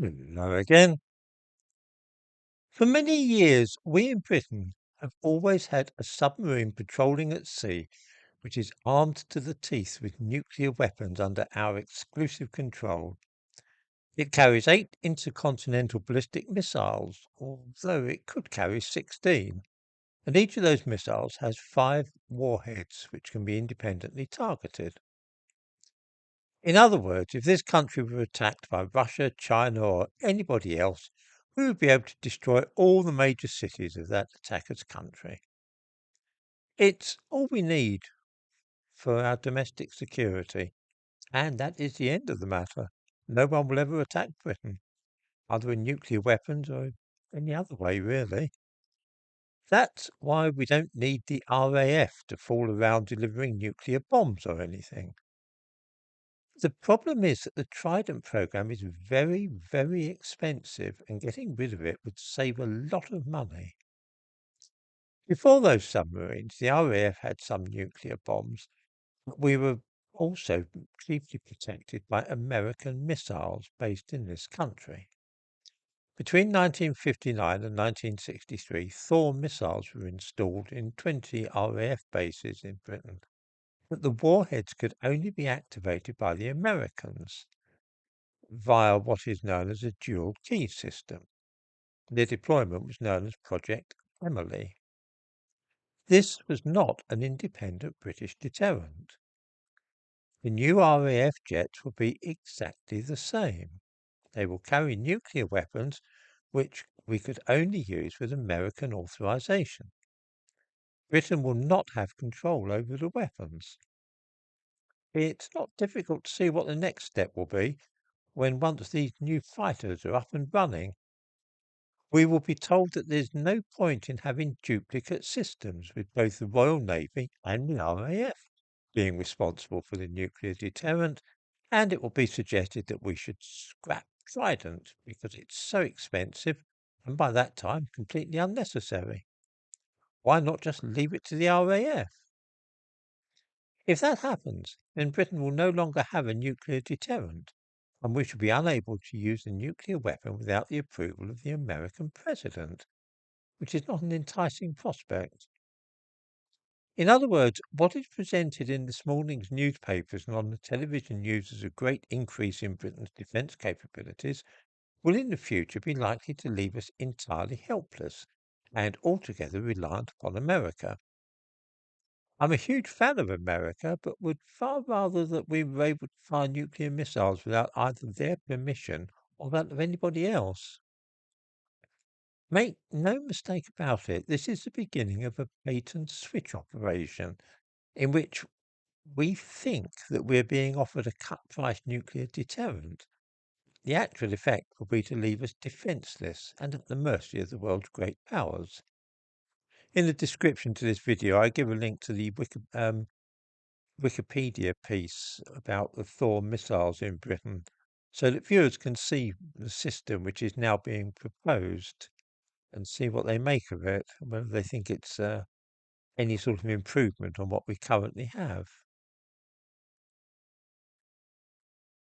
Hello again. For many years, we in Britain have always had a submarine patrolling at sea, which is armed to the teeth with nuclear weapons under our exclusive control. It carries 8 intercontinental ballistic missiles, although it could carry 16. And each of those missiles has 5 warheads, which can be independently targeted. In other words, if this country were attacked by Russia, China, or anybody else, we would be able to destroy all the major cities of that attacker's country. It's all we need for our domestic security, and that is the end of the matter. No one will ever attack Britain, either with nuclear weapons or any other way, really. That's why we don't need the RAF to fool around delivering nuclear bombs or anything. The problem is that the Trident program is very, very expensive, and getting rid of it would save a lot of money. Before those submarines, the RAF had some nuclear bombs, but we were also chiefly protected by American missiles based in this country. Between 1959 and 1963, Thor missiles were installed in 20 RAF bases in Britain, but the warheads could only be activated by the Americans via what is known as a dual key system. Their deployment was known as Project Emily. This was not an independent British deterrent. The new RAF jets will be exactly the same. They will carry nuclear weapons, which we could only use with American authorization. Britain will not have control over the weapons. It's not difficult to see what the next step will be when once these new fighters are up and running. We will be told that there's no point in having duplicate systems, with both the Royal Navy and the RAF being responsible for the nuclear deterrent, and it will be suggested that we should scrap Trident because it's so expensive and by that time completely unnecessary. Why not just leave it to the RAF? If that happens, then Britain will no longer have a nuclear deterrent, and we shall be unable to use a nuclear weapon without the approval of the American president, which is not an enticing prospect. In other words, what is presented in this morning's newspapers and on the television news as a great increase in Britain's defence capabilities will in the future be likely to leave us entirely helpless and altogether reliant upon America. I'm a huge fan of America, but would far rather that we were able to fire nuclear missiles without either their permission or that of anybody else. Make no mistake about it, this is the beginning of a bait and switch operation in which we think that we're being offered a cut price nuclear deterrent. The actual effect will be to leave us defenseless and at the mercy of the world's great powers. In the description to this video, I give a link to the Wikipedia piece about the Thor missiles in Britain so that viewers can see the system which is now being proposed and see what they make of it, whether they think it's any sort of improvement on what we currently have.